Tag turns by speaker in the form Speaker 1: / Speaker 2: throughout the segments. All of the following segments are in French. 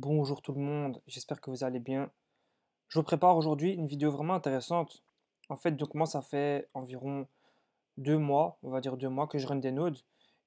Speaker 1: Bonjour tout le monde, j'espère que vous allez bien. Je vous prépare aujourd'hui une vidéo vraiment intéressante. En fait, donc moi, ça fait environ 2 mois, on va dire 2 mois que je run des nodes.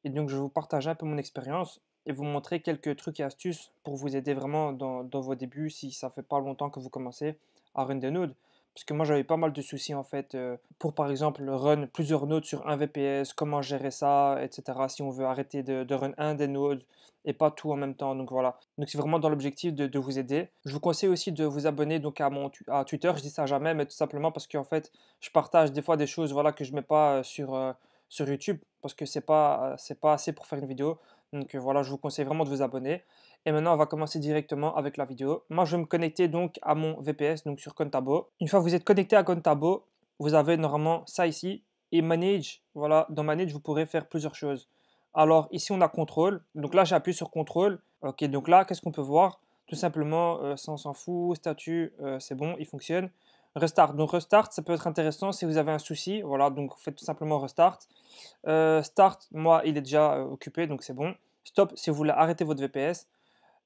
Speaker 1: Et donc, je vais vous partager un peu mon expérience et vous montrer quelques trucs et astuces pour vous aider vraiment dans vos débuts si ça fait pas longtemps que vous commencez à run des nodes. Parce que moi, j'avais pas mal de soucis en fait pour par exemple run plusieurs nodes sur un VPS, comment gérer ça, etc. Si on veut arrêter de run un des nodes et pas tout en même temps. Donc voilà. Donc c'est vraiment dans l'objectif de vous aider. Je vous conseille aussi de vous abonner donc à Twitter. Je dis ça jamais, mais tout simplement parce qu'en fait, je partage des fois des choses voilà, que je mets pas sur YouTube parce que c'est pas assez pour faire une vidéo. Donc voilà, je vous conseille vraiment de vous abonner. Et maintenant, on va commencer directement avec la vidéo. Moi, je vais me connecter donc à mon VPS, donc sur Contabo. Une fois que vous êtes connecté à Contabo, vous avez normalement ça ici. Et Manage, voilà, dans Manage, vous pourrez faire plusieurs choses. Alors ici, on a Contrôle. Donc là, j'ai appuyé sur Contrôle. Ok, donc là, qu'est-ce qu'on peut voir? Tout simplement, ça on s'en fout. Statut, c'est bon, il fonctionne. Restart. Donc restart, ça peut être intéressant si vous avez un souci. Voilà, donc vous faites tout simplement restart. Start, moi, il est déjà occupé, donc c'est bon. Stop, si vous voulez arrêter votre VPS.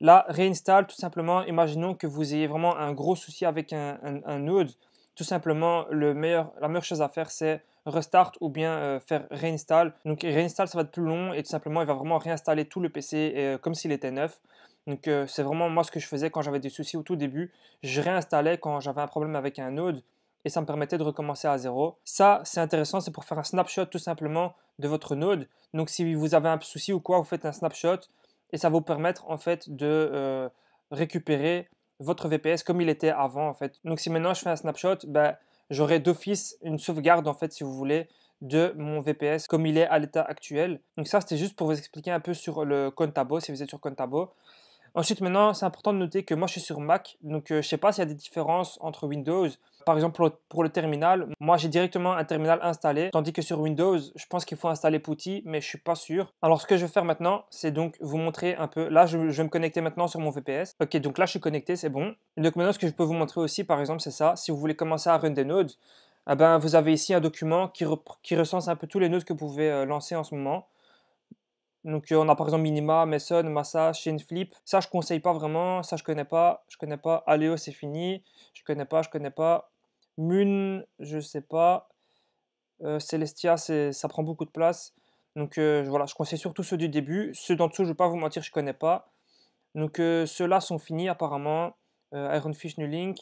Speaker 1: Là, réinstalle, tout simplement. Imaginons que vous ayez vraiment un gros souci avec un node. Tout simplement, la meilleure chose à faire, c'est restart ou bien faire réinstall. Donc réinstall, ça va être plus long et tout simplement, il va vraiment réinstaller tout le PC comme s'il était neuf. Donc c'est vraiment moi ce que je faisais quand j'avais des soucis au tout début. Je réinstallais quand j'avais un problème avec un node et ça me permettait de recommencer à zéro. Ça, c'est intéressant, c'est pour faire un snapshot tout simplement de votre node. Donc si vous avez un souci ou quoi, vous faites un snapshot et ça va vous permettre en fait de récupérer votre VPS comme il était avant en fait. Donc si maintenant je fais un snapshot, ben, j'aurai d'office une sauvegarde en fait si vous voulez de mon VPS comme il est à l'état actuel. Donc ça c'était juste pour vous expliquer un peu sur le Contabo si vous êtes sur Contabo. Ensuite, maintenant, c'est important de noter que moi, je suis sur Mac, donc je ne sais pas s'il y a des différences entre Windows. Par exemple, pour le terminal, moi, j'ai directement un terminal installé, tandis que sur Windows, je pense qu'il faut installer PuTTY, mais je ne suis pas sûr. Alors, ce que je vais faire maintenant, c'est donc vous montrer un peu. Là, je vais me connecter maintenant sur mon VPS. Ok, donc là, je suis connecté, c'est bon. Et donc maintenant, ce que je peux vous montrer aussi, par exemple, c'est ça. Si vous voulez commencer à run des nodes, eh ben, vous avez ici un document qui recense un peu tous les nodes que vous pouvez lancer en ce moment. Donc on a par exemple Minima, Meson, Massa, Flip. Ça je conseille pas vraiment, ça je connais pas. Je connais pas. Aleo c'est fini. Je connais pas, je connais pas. Mun, je sais pas. Celestia, ça prend beaucoup de place. Donc voilà, je conseille surtout ceux du début. Ceux d'en dessous, je vais pas vous mentir, je connais pas. Donc ceux-là sont finis apparemment. Ironfish, Nulink.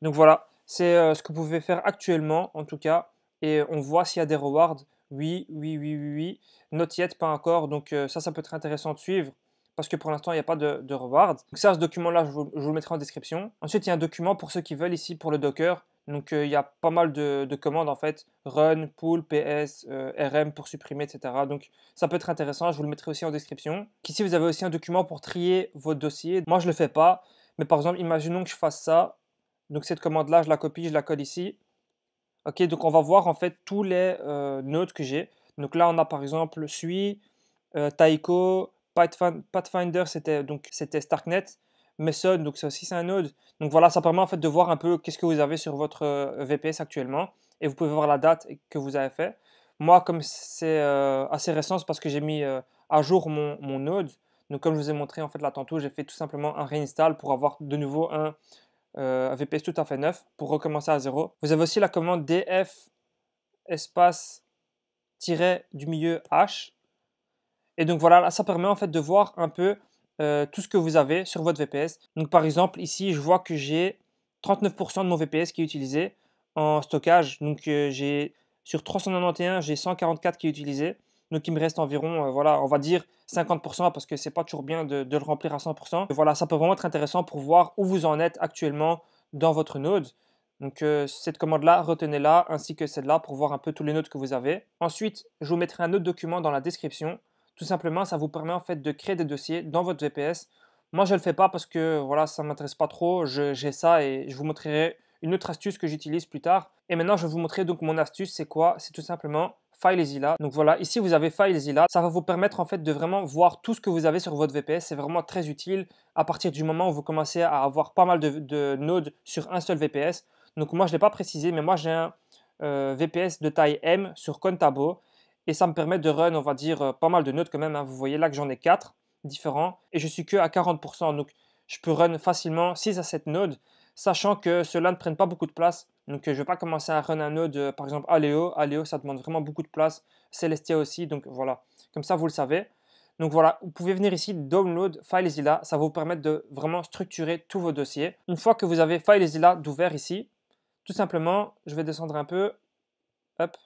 Speaker 1: Donc voilà, c'est ce que vous pouvez faire actuellement en tout cas. Et on voit s'il y a des rewards. Oui, oui, oui, oui, oui. Not yet, pas encore. Donc ça peut être intéressant de suivre. Parce que pour l'instant, il n'y a pas de reward. Donc ça, ce document-là, je vous le mettrai en description. Ensuite, il y a un document pour ceux qui veulent ici pour le Docker. Donc il y a pas mal de commandes en fait. Run, pull, ps, rm pour supprimer, etc. Donc ça peut être intéressant. Je vous le mettrai aussi en description. Ici, vous avez aussi un document pour trier vos dossiers. Moi, je ne le fais pas. Mais par exemple, imaginons que je fasse ça. Donc cette commande-là, je la copie, je la colle ici. Ok, donc on va voir en fait tous les nodes que j'ai. Donc là, on a par exemple Sui, Taiko, Pathfinder, c'était Starknet, Meson, donc ça aussi c'est un node. Donc voilà, ça permet en fait de voir un peu qu'est-ce que vous avez sur votre VPS actuellement et vous pouvez voir la date que vous avez fait. Moi, comme c'est assez récent, c'est parce que j'ai mis à jour mon node. Donc comme je vous ai montré en fait là tantôt, j'ai fait tout simplement un réinstall pour avoir de nouveau un VPS tout à fait neuf pour recommencer à zéro. Vous avez aussi la commande df espace du milieu h. Et donc voilà, là, ça permet en fait de voir un peu tout ce que vous avez sur votre VPS. Donc par exemple, ici, je vois que j'ai 39% de mon VPS qui est utilisé en stockage. Donc j'ai sur 391, j'ai 144 qui est utilisé. Donc il me reste environ, voilà, on va dire 50% parce que c'est pas toujours bien de le remplir à 100%. Voilà, ça peut vraiment être intéressant pour voir où vous en êtes actuellement dans votre node. Donc cette commande-là, retenez-la ainsi que celle-là pour voir un peu tous les nodes que vous avez. Ensuite, je vous mettrai un autre document dans la description. Tout simplement, ça vous permet en fait de créer des dossiers dans votre VPS. Moi, je ne le fais pas parce que voilà, ça ne m'intéresse pas trop. J'ai ça et je vous montrerai une autre astuce que j'utilise plus tard. Et maintenant, je vais vous montrer donc mon astuce, c'est quoi? C'est tout simplement FileZilla. Donc voilà, ici vous avez FileZilla. Ça va vous permettre en fait de vraiment voir tout ce que vous avez sur votre VPS. C'est vraiment très utile à partir du moment où vous commencez à avoir pas mal de nodes sur un seul VPS. Donc moi, je ne l'ai pas précisé, mais moi j'ai un VPS de taille M sur Contabo et ça me permet de run, on va dire, pas mal de nodes quand même, hein. Vous voyez là que j'en ai 4 différents et je suis que à 40%. Donc je peux run facilement 6 à 7 nodes, sachant que ceux-là ne prennent pas beaucoup de place. Donc, je ne vais pas commencer à run un node, par exemple Aleo. Aleo, ça demande vraiment beaucoup de place. Celestia aussi, donc voilà. Comme ça, vous le savez. Donc voilà, vous pouvez venir ici, Download FileZilla. Ça va vous permettre de vraiment structurer tous vos dossiers. Une fois que vous avez FileZilla d'ouvert ici, tout simplement, je vais descendre un peu. Hop.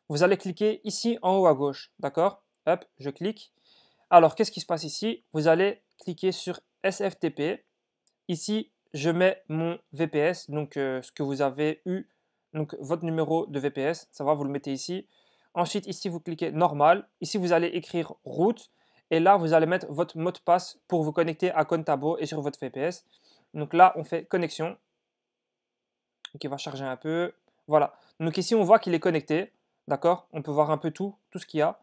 Speaker 1: Vous allez cliquer ici en haut à gauche. D'accord? Hop, je clique. Alors, qu'est-ce qui se passe ici? Vous allez cliquer sur SFTP. Ici, je mets mon VPS, donc ce que vous avez eu, donc votre numéro de VPS, ça va, vous le mettez ici. Ensuite, ici, vous cliquez normal. Ici, vous allez écrire route. Et là, vous allez mettre votre mot de passe pour vous connecter à Contabo et sur votre VPS. Donc là, on fait connexion. Donc, il va charger un peu. Voilà. Donc ici, on voit qu'il est connecté. D'accord? On peut voir un peu tout ce qu'il y a.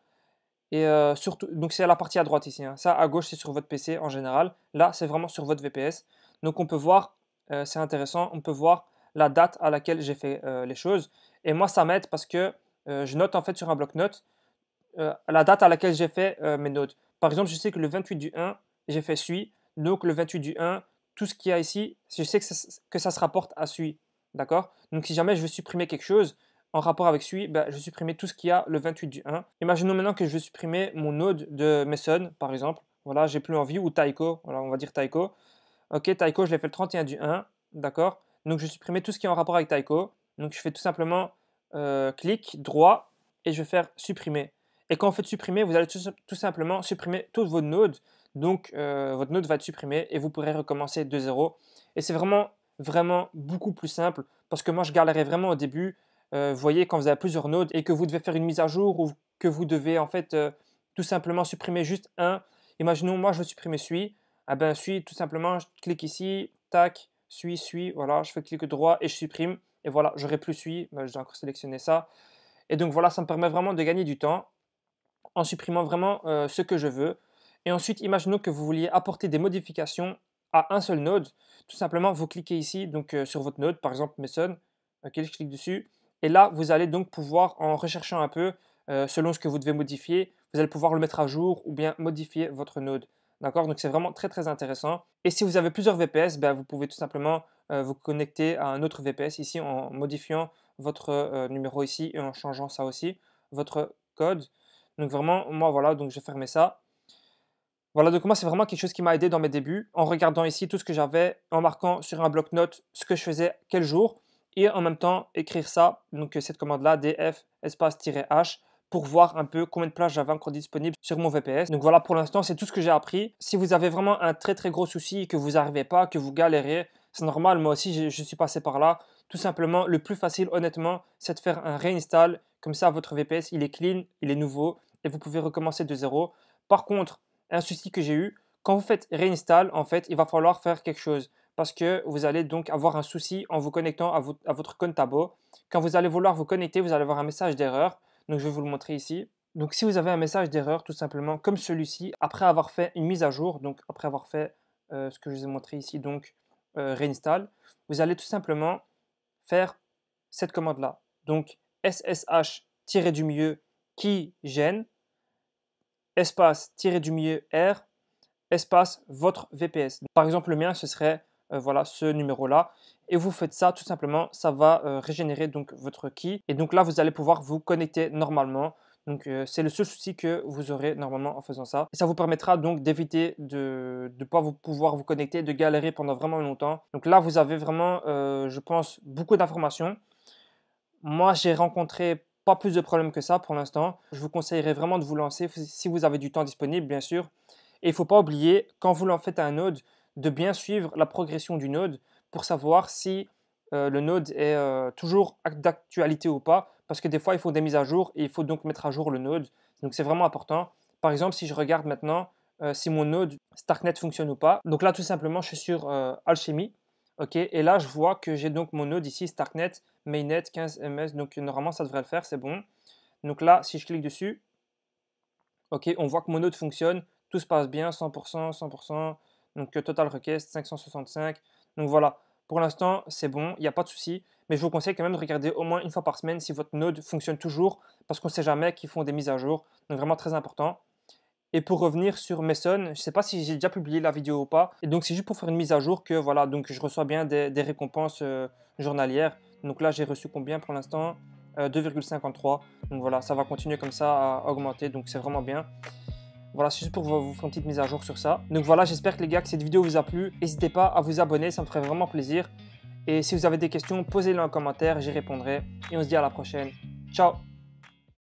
Speaker 1: Et surtout, donc c'est à la partie à droite ici, hein. Ça, à gauche, c'est sur votre PC en général. Là, c'est vraiment sur votre VPS. Donc on peut voir, c'est intéressant, on peut voir la date à laquelle j'ai fait les choses. Et moi, ça m'aide parce que je note en fait sur un bloc-notes la date à laquelle j'ai fait mes notes. Par exemple, je sais que le 28 du 1, j'ai fait SUI. Donc le 28 du 1, tout ce qu'il y a ici, je sais que ça se rapporte à SUI. D'accord? Donc si jamais je veux supprimer quelque chose en rapport avec SUI, ben, je vais supprimer tout ce qu'il y a le 28 du 1. Imaginons maintenant que je veux supprimer mon node de Mason, par exemple. Voilà, j'ai plus envie, ou Taiko. Voilà, on va dire Taiko. Ok, Taiko, je l'ai fait le 31 du 1. D'accord? Donc je vais supprimer tout ce qui est en rapport avec Taiko. Donc je fais tout simplement clic droit et je vais faire supprimer. Et quand vous faites supprimer, vous allez tout simplement supprimer tous vos nodes. Donc, votre node va être supprimé et vous pourrez recommencer de zéro. Et c'est vraiment beaucoup plus simple parce que moi, je galérais vraiment au début. Vous voyez, quand vous avez plusieurs nodes et que vous devez faire une mise à jour ou que vous devez en fait tout simplement supprimer juste un. Imaginons, moi, je veux supprimer celui. Ah ben, celui, tout simplement, je clique ici, tac, celui, voilà, je fais clic droit et je supprime. Et voilà, j'aurai plus celui. Ben, je dois encore sélectionner ça. Et donc voilà, ça me permet vraiment de gagner du temps en supprimant vraiment ce que je veux. Et ensuite, imaginons que vous vouliez apporter des modifications à un seul node. Tout simplement, vous cliquez ici donc, sur votre node, par exemple Mason. Ok, je clique dessus. Et là, vous allez donc pouvoir, en recherchant un peu, selon ce que vous devez modifier, vous allez pouvoir le mettre à jour ou bien modifier votre node. D'accord? Donc c'est vraiment très intéressant. Et si vous avez plusieurs VPS, ben, vous pouvez tout simplement vous connecter à un autre VPS ici en modifiant votre numéro ici et en changeant ça aussi, votre code. Donc vraiment, moi voilà, donc j'ai fermé ça. Voilà, donc moi c'est vraiment quelque chose qui m'a aidé dans mes débuts, en regardant ici tout ce que j'avais, en marquant sur un bloc-notes ce que je faisais quel jour, et en même temps écrire ça, donc cette commande-là, df espace-h, pour voir un peu combien de places j'avais encore disponible sur mon VPS. Donc voilà, pour l'instant, c'est tout ce que j'ai appris. Si vous avez vraiment un très gros souci et que vous n'arrivez pas, que vous galérez, c'est normal, moi aussi je suis passé par là. Tout simplement, le plus facile, honnêtement, c'est de faire un réinstall. Comme ça, votre VPS, il est clean, il est nouveau, et vous pouvez recommencer de zéro. Par contre, un souci que j'ai eu, quand vous faites réinstall, en fait, il va falloir faire quelque chose parce que vous allez donc avoir un souci en vous connectant à votre compte Tabo. Quand vous allez vouloir vous connecter, vous allez avoir un message d'erreur. Donc, je vais vous le montrer ici. Donc, si vous avez un message d'erreur, tout simplement comme celui-ci, après avoir fait une mise à jour, donc après avoir fait ce que je vous ai montré ici, donc réinstall, vous allez tout simplement faire cette commande-là. Donc, ssh-du-milieu qui gêne, espace tiré du milieu R, espace votre VPS. Par exemple, le mien, ce serait voilà, ce numéro-là. Et vous faites ça tout simplement, ça va régénérer donc votre key. Et donc là, vous allez pouvoir vous connecter normalement. Donc c'est le seul souci que vous aurez normalement en faisant ça. Et ça vous permettra donc d'éviter de ne pas pouvoir vous connecter, de galérer pendant vraiment longtemps. Donc là, vous avez vraiment, je pense, beaucoup d'informations. Moi, j'ai rencontré pas plus de problèmes que ça pour l'instant. Je vous conseillerais vraiment de vous lancer si vous avez du temps disponible, bien sûr. Et il ne faut pas oublier, quand vous en faites un node, de bien suivre la progression du node pour savoir si le node est toujours d'actualité ou pas. Parce que des fois, il faut des mises à jour et il faut donc mettre à jour le node. Donc, c'est vraiment important. Par exemple, si je regarde maintenant si mon node Starknet fonctionne ou pas. Donc là, tout simplement, je suis sur Alchemy. Ok, et là, je vois que j'ai donc mon node ici, Starknet, Mainnet 15 ms. Donc normalement, ça devrait le faire, c'est bon. Donc là, si je clique dessus, ok, on voit que mon node fonctionne, tout se passe bien, 100%, 100%. Donc total request 565. Donc voilà, pour l'instant, c'est bon, il n'y a pas de souci. Mais je vous conseille quand même de regarder au moins une fois par semaine si votre node fonctionne toujours, parce qu'on ne sait jamais qu'ils font des mises à jour. Donc vraiment très important. Et pour revenir sur Mason, je ne sais pas si j'ai déjà publié la vidéo ou pas. Et donc c'est juste pour faire une mise à jour que voilà, donc je reçois bien des récompenses journalières. Donc là j'ai reçu combien pour l'instant 2,53. Donc voilà, ça va continuer comme ça à augmenter, donc c'est vraiment bien. Voilà, c'est juste pour vous faire une petite mise à jour sur ça. Donc voilà, j'espère que les gars que cette vidéo vous a plu. N'hésitez pas à vous abonner, ça me ferait vraiment plaisir. Et si vous avez des questions, posez-les en commentaire, j'y répondrai. Et on se dit à la prochaine. Ciao!